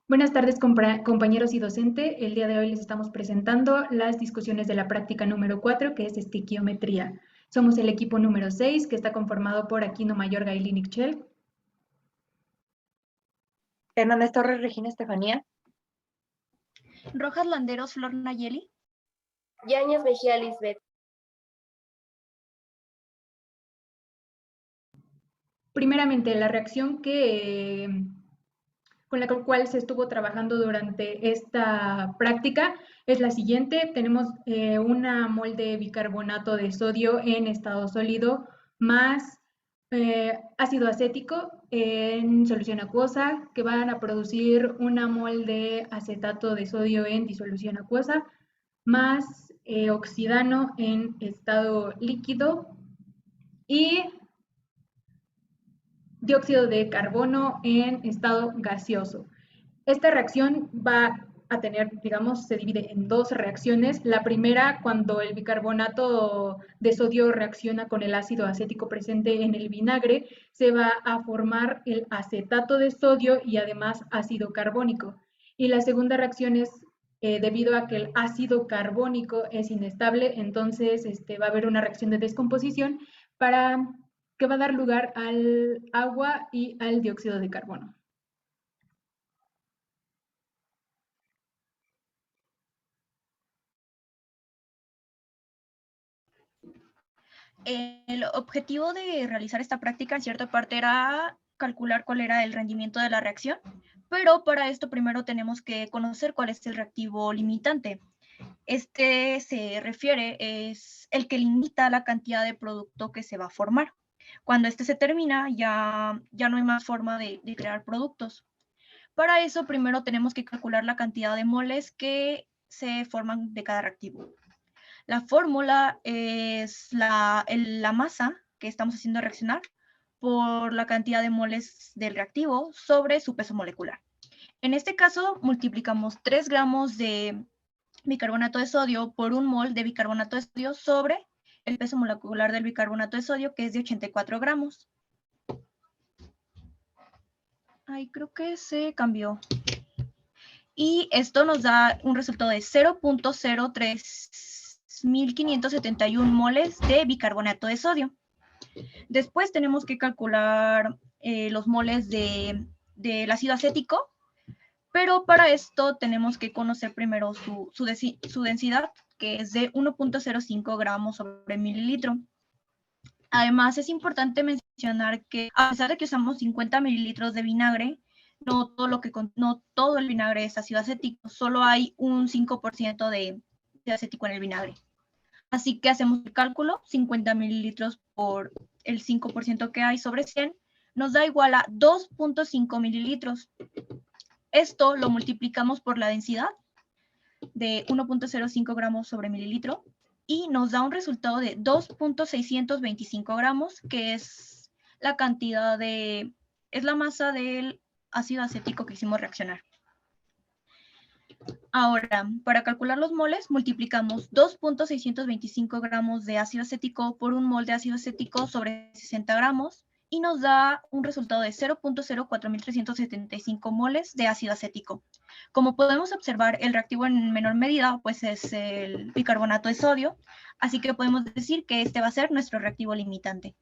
Buenas tardes, compañeros y docente. El día de hoy les estamos presentando las discusiones de la práctica número 4, que es estiquiometría. Somos el equipo número 6, que está conformado por Aquino Mayorga y Linichel. Hernández Torres, Regina Estefanía. Rojas Landeros, Flor Nayeli. Yáñez Mejía Lisbeth. Primeramente, la reacción con la cual se estuvo trabajando durante esta práctica es la siguiente. Tenemos una mol de bicarbonato de sodio en estado sólido más ácido acético en solución acuosa, que van a producir una mol de acetato de sodio en disolución acuosa, más oxidano en estado líquido y dióxido de carbono en estado gaseoso. Esta reacción va a tener, digamos, se divide en dos reacciones. La primera, cuando el bicarbonato de sodio reacciona con el ácido acético presente en el vinagre, se va a formar el acetato de sodio y además ácido carbónico. Y la segunda reacción es debido a que el ácido carbónico es inestable, entonces va a haber una reacción de descomposición que va a dar lugar al agua y al dióxido de carbono. El objetivo de realizar esta práctica en cierta parte era calcular cuál era el rendimiento de la reacción, pero para esto primero tenemos que conocer cuál es el reactivo limitante. Este se refiere, es el que limita la cantidad de producto que se va a formar. Cuando este se termina, ya no hay más forma de crear productos. Para eso primero tenemos que calcular la cantidad de moles que se forman de cada reactivo. La fórmula es la masa que estamos haciendo reaccionar por la cantidad de moles del reactivo sobre su peso molecular. En este caso, multiplicamos 3 gramos de bicarbonato de sodio por 1 mol de bicarbonato de sodio sobre el peso molecular del bicarbonato de sodio, que es de 84 gramos. Ay, creo que se cambió. Y esto nos da un resultado de 0.03571 moles de bicarbonato de sodio. Después tenemos que calcular los moles del ácido acético, pero para esto tenemos que conocer primero su densidad, que es de 1.05 gramos sobre mililitro. Además, es importante mencionar que a pesar de que usamos 50 mililitros de vinagre, no todo el vinagre es ácido acético, solo hay un 5% de acético en el vinagre. Así que hacemos el cálculo, 50 mililitros por el 5% que hay sobre 100, nos da igual a 2.5 mililitros. Esto lo multiplicamos por la densidad de 1.05 gramos sobre mililitro y nos da un resultado de 2.625 gramos, que es la cantidad es la masa del ácido acético que hicimos reaccionar. Ahora, para calcular los moles, multiplicamos 2.625 gramos de ácido acético por 1 mol de ácido acético sobre 60 gramos y nos da un resultado de 0.04375 moles de ácido acético. Como podemos observar, el reactivo en menor medida pues es el bicarbonato de sodio, así que podemos decir que este va a ser nuestro reactivo limitante.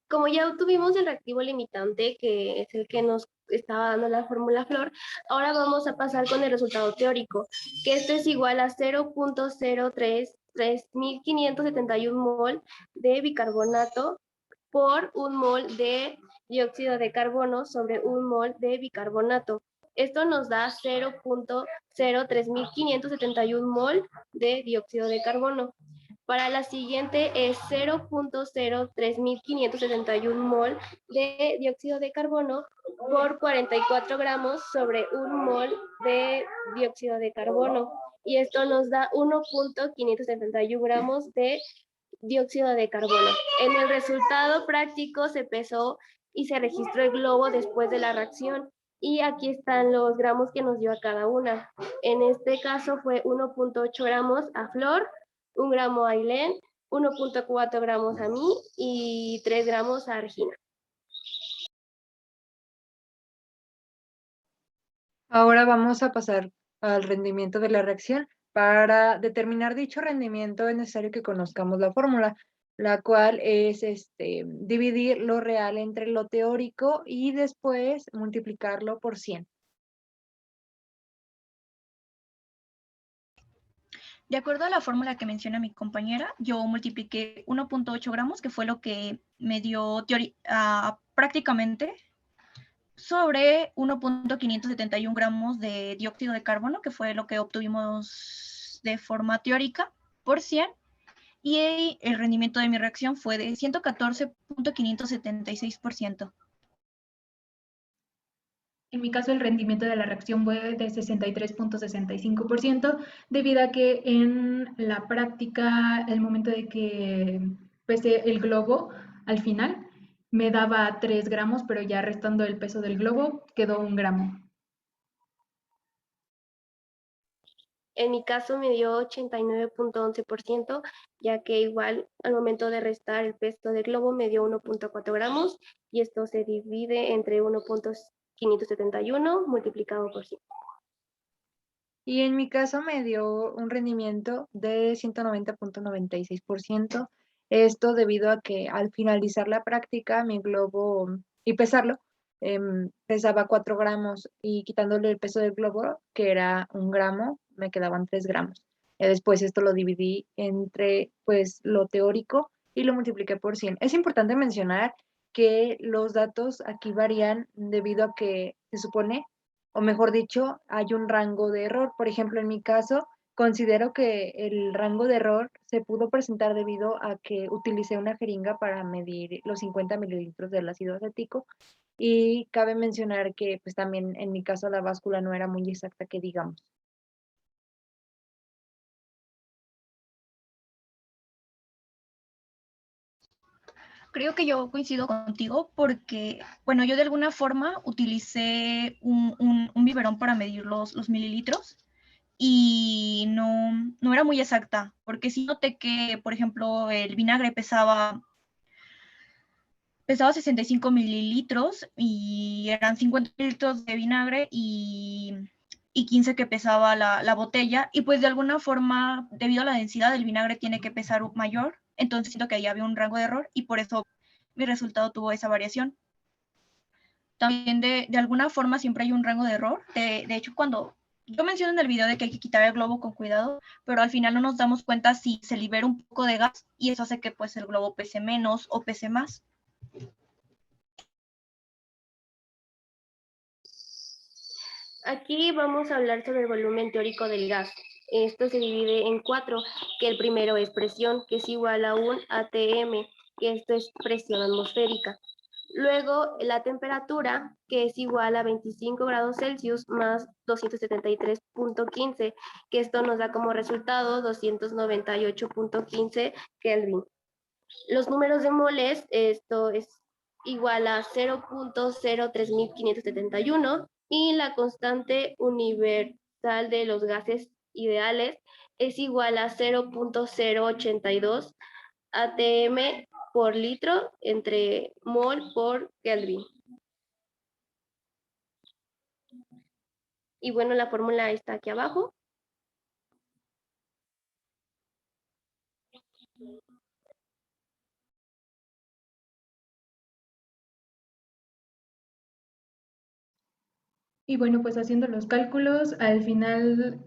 Como ya obtuvimos el reactivo limitante, que es el que nos estaba dando la fórmula Flor, ahora vamos a pasar con el resultado teórico, que esto es igual a 0.033.571 mol de bicarbonato por 1 mol de dióxido de carbono sobre 1 mol de bicarbonato. Esto nos da 0.03571 mol de dióxido de carbono. Para la siguiente es 0.03571 mol de dióxido de carbono por 44 gramos sobre 1 mol de dióxido de carbono. Y esto nos da 1.571 gramos de dióxido de carbono. En el resultado práctico se pesó y se registró el globo después de la reacción. Y aquí están los gramos que nos dio a cada una. En este caso fue 1.8 gramos a Flor, 1 gramo a Ailén, 1.4 gramos a mí y 3 gramos a Regina. Ahora vamos a pasar al rendimiento de la reacción. Para determinar dicho rendimiento es necesario que conozcamos la fórmula, la cual es dividir lo real entre lo teórico y después multiplicarlo por 100. De acuerdo a la fórmula que menciona mi compañera, yo multipliqué 1.8 gramos, que fue lo que me dio prácticamente, sobre 1.571 gramos de dióxido de carbono, que fue lo que obtuvimos de forma teórica, por 100, y el rendimiento de mi reacción fue de 114.576%. En mi caso, el rendimiento de la reacción fue de 63.65%, debido a que en la práctica, el momento de que pesé el globo, al final, me daba 3 gramos, pero ya restando el peso del globo, quedó 1 gramo. En mi caso me dio 89.11%, ya que igual al momento de restar el peso del globo me dio 1.4 gramos y esto se divide entre 1.571 multiplicado por 100. Y en mi caso me dio un rendimiento de 190.96%. Esto debido a que al finalizar la práctica, mi globo y pesarlo, pesaba 4 gramos y quitándole el peso del globo, que era 1 gramo, me quedaban 3 gramos. Después esto lo dividí entre pues lo teórico y lo multipliqué por 100. Es importante mencionar que los datos aquí varían debido a que se supone, o mejor dicho, hay un rango de error. Por ejemplo, en mi caso, considero que el rango de error se pudo presentar debido a que utilicé una jeringa para medir los 50 mililitros del ácido acético y cabe mencionar que pues también en mi caso la báscula no era muy exacta que digamos. Creo que yo coincido contigo porque, bueno, yo de alguna forma utilicé un biberón para medir los mililitros y no era muy exacta, porque sí noté que, por ejemplo, el vinagre pesaba 65 mililitros y eran 50 mililitros de vinagre y 15 que pesaba la botella, y pues de alguna forma, debido a la densidad del vinagre, tiene que pesar mayor, entonces siento que ahí había un rango de error y por eso mi resultado tuvo esa variación. También de alguna forma siempre hay un rango de error. De hecho, cuando yo menciono en el video de que hay que quitar el globo con cuidado, pero al final no nos damos cuenta si se libera un poco de gas y eso hace que pues el globo pese menos o pese más. Aquí vamos a hablar sobre el volumen teórico del gas. Esto se divide en 4, que el primero es presión, que es igual a un ATM, que esto es presión atmosférica. Luego, la temperatura, que es igual a 25 grados Celsius más 273.15, que esto nos da como resultado 298.15 Kelvin. Los números de moles, esto es igual a 0.03571 y la constante universal de los gases ideales es igual a 0.082 atm por litro entre mol por Kelvin. Y bueno, la fórmula está aquí abajo. Y bueno, pues haciendo los cálculos, al final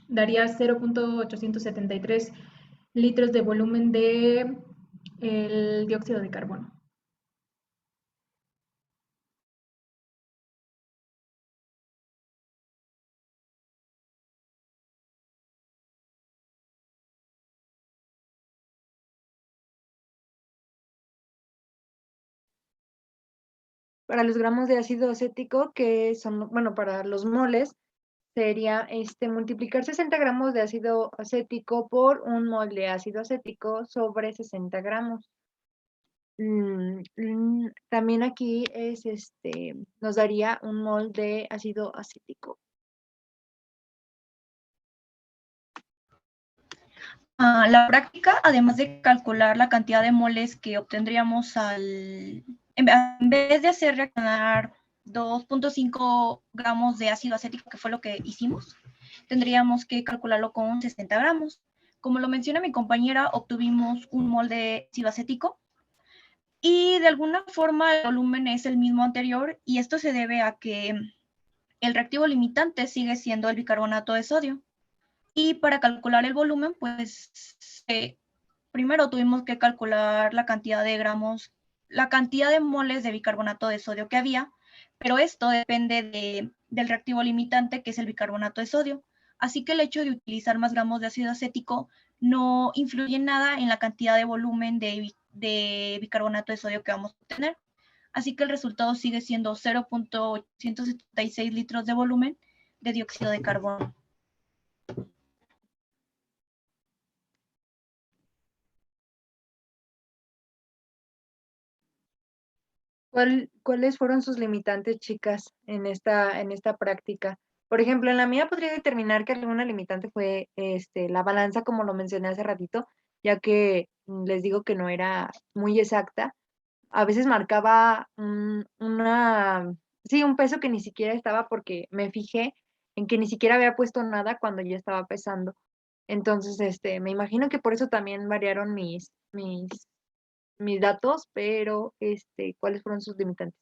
daría 0.873 litros de volumen de el dióxido de carbono. Para los gramos de ácido acético, que son, bueno, para los moles, sería multiplicar 60 gramos de ácido acético por un mol de ácido acético sobre 60 gramos. También aquí es nos daría un mol de ácido acético. La práctica, además de calcular la cantidad de moles que obtendríamos en vez de hacer reaccionar 2.5 gramos de ácido acético, que fue lo que hicimos, tendríamos que calcularlo con 60 gramos. Como lo menciona mi compañera, obtuvimos un mol de ácido acético y de alguna forma el volumen es el mismo anterior, y esto se debe a que el reactivo limitante sigue siendo el bicarbonato de sodio. Y para calcular el volumen, pues primero tuvimos que calcular la cantidad de gramos, la cantidad de moles de bicarbonato de sodio que había, pero esto depende del reactivo limitante, que es el bicarbonato de sodio. Así que el hecho de utilizar más gramos de ácido acético no influye en nada en la cantidad de volumen de bicarbonato de sodio que vamos a obtener. Así que el resultado sigue siendo 0.176 litros de volumen de dióxido de carbono. ¿Cuáles fueron sus limitantes, chicas, en esta práctica? Por ejemplo, en la mía podría determinar que alguna limitante fue la balanza, como lo mencioné hace ratito, ya que les digo que no era muy exacta. A veces marcaba sí, un peso que ni siquiera estaba, porque me fijé en que ni siquiera había puesto nada cuando ya estaba pesando. Entonces, me imagino que por eso también variaron mis datos, pero ¿cuáles fueron sus limitantes?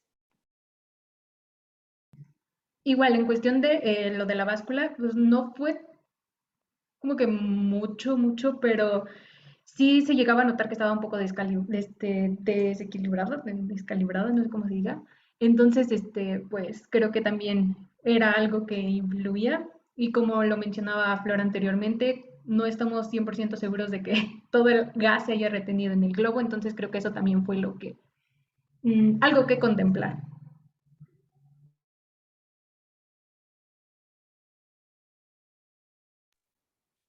Igual, en cuestión de lo de la báscula, pues no fue como que mucho, pero sí se llegaba a notar que estaba un poco desequilibrado, descalibrado, no sé cómo se diga. Entonces, pues creo que también era algo que influía. Y como lo mencionaba Flor anteriormente, no estamos 100% seguros de que todo el gas se haya retenido en el globo, entonces creo que eso también fue algo que contemplar.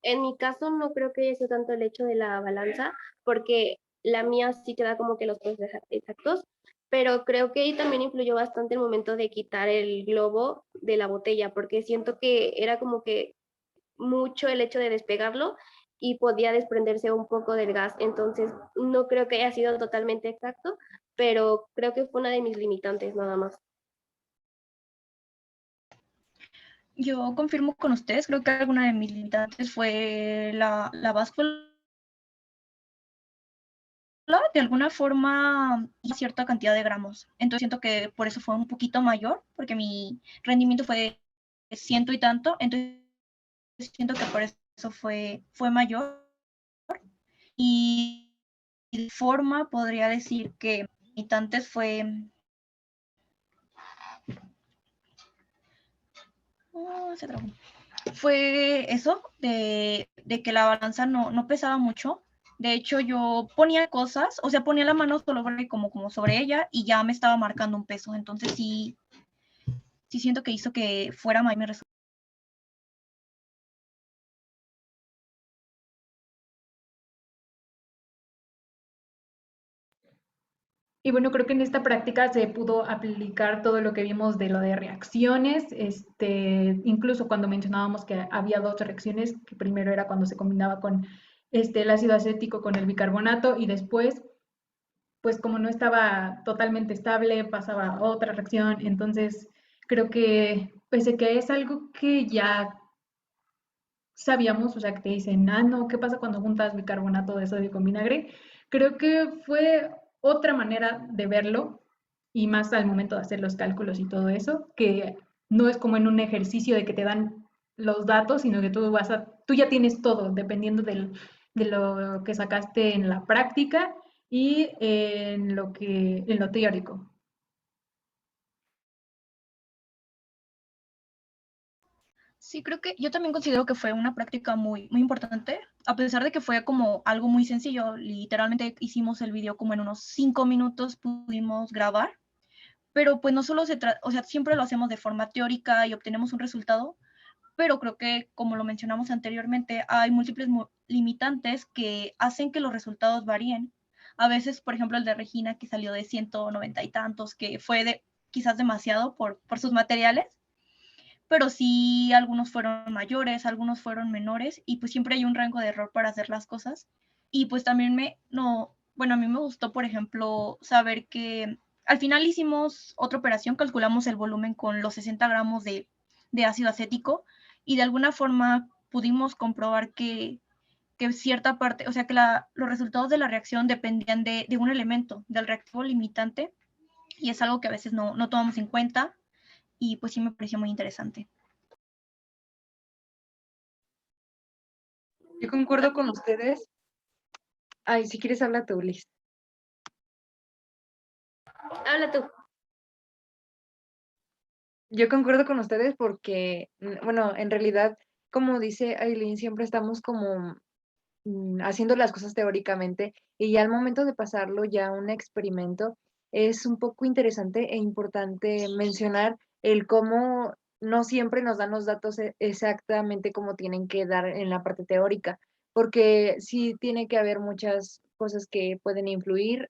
En mi caso no creo que haya sido tanto el hecho de la balanza, porque la mía sí te da como que los pesos exactos, pero creo que ahí también influyó bastante el momento de quitar el globo de la botella, porque siento que era como que mucho el hecho de despegarlo y podía desprenderse un poco del gas. Entonces, no creo que haya sido totalmente exacto, pero creo que fue una de mis limitantes nada más. Yo confirmo con ustedes, creo que alguna de mis limitantes fue la báscula. De alguna forma, cierta cantidad de gramos. Entonces siento que por eso fue un poquito mayor, porque mi rendimiento fue de ciento y tanto. Entonces siento que por eso fue mayor. Y de forma podría decir que limitantes fue eso de que la balanza no pesaba mucho. De hecho, yo ponía cosas, o sea, ponía la mano solo como sobre ella y ya me estaba marcando un peso. Entonces sí siento que hizo que fuera más mi resultado. Y bueno, creo que en esta práctica se pudo aplicar todo lo que vimos de lo de reacciones, incluso cuando mencionábamos que había dos reacciones, que primero era cuando se combinaba con el ácido acético con el bicarbonato, y después, pues como no estaba totalmente estable, pasaba a otra reacción. Entonces creo que pese que es algo que ya sabíamos, o sea, que te dicen, no, ¿qué pasa cuando juntas bicarbonato de sodio con vinagre? Creo que fue otra manera de verlo, y más al momento de hacer los cálculos y todo eso, que no es como en un ejercicio de que te dan los datos, sino que tú ya tienes todo, dependiendo de lo que sacaste en la práctica y en lo teórico. Sí, creo que yo también considero que fue una práctica muy importante, a pesar de que fue como algo muy sencillo. Literalmente hicimos el video como en unos 5 minutos pudimos grabar, pero pues no solo o sea, siempre lo hacemos de forma teórica y obtenemos un resultado, pero creo que, como lo mencionamos anteriormente, hay múltiples limitantes que hacen que los resultados varíen. A veces, por ejemplo, el de Regina, que salió de 190 y tantos, que fue quizás demasiado por sus materiales, pero sí algunos fueron mayores, algunos fueron menores, y pues siempre hay un rango de error para hacer las cosas. Y pues también bueno, a mí me gustó, por ejemplo, saber que Al final hicimos otra operación, calculamos el volumen con los 60 gramos de ácido acético y de alguna forma pudimos comprobar que cierta parte, o sea, que los resultados de la reacción dependían de un elemento, del reactivo limitante, y es algo que a veces no tomamos en cuenta, y pues sí me pareció muy interesante. Yo concuerdo con ustedes. Ay, si quieres habla tú, Liz. Habla tú. Yo concuerdo con ustedes porque, bueno, en realidad, como dice Aileen, siempre estamos como haciendo las cosas teóricamente y ya al momento de pasarlo ya a un experimento es un poco interesante e importante mencionar el cómo no siempre nos dan los datos exactamente como tienen que dar en la parte teórica, porque sí tiene que haber muchas cosas que pueden influir,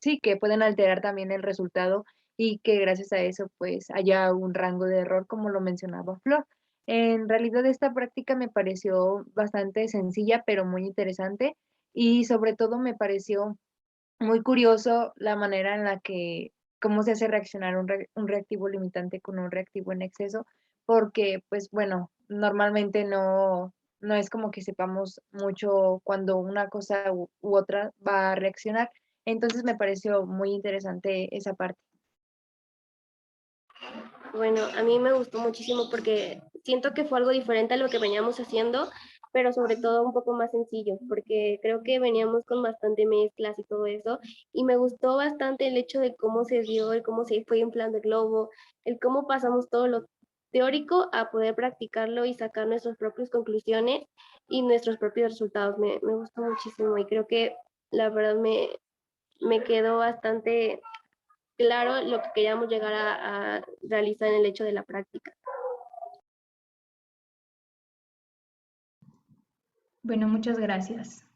sí, que pueden alterar también el resultado y que gracias a eso pues haya un rango de error como lo mencionaba Flor. En realidad esta práctica me pareció bastante sencilla, pero muy interesante y sobre todo me pareció muy curioso la manera en la que, cómo se hace reaccionar un reactivo limitante con un reactivo en exceso, porque pues bueno, normalmente no es como que sepamos mucho cuando una cosa u otra va a reaccionar. Entonces me pareció muy interesante esa parte. Bueno, a mí me gustó muchísimo porque siento que fue algo diferente a lo que veníamos haciendo, pero sobre todo un poco más sencillo, porque creo que veníamos con bastante mezclas y todo eso, y me gustó bastante el hecho de cómo se dio, el cómo se fue inflando el globo, el cómo pasamos todo lo teórico a poder practicarlo y sacar nuestras propias conclusiones y nuestros propios resultados. Me gustó muchísimo y creo que la verdad me quedó bastante claro lo que queríamos llegar a realizar en el hecho de la práctica. Bueno, muchas gracias.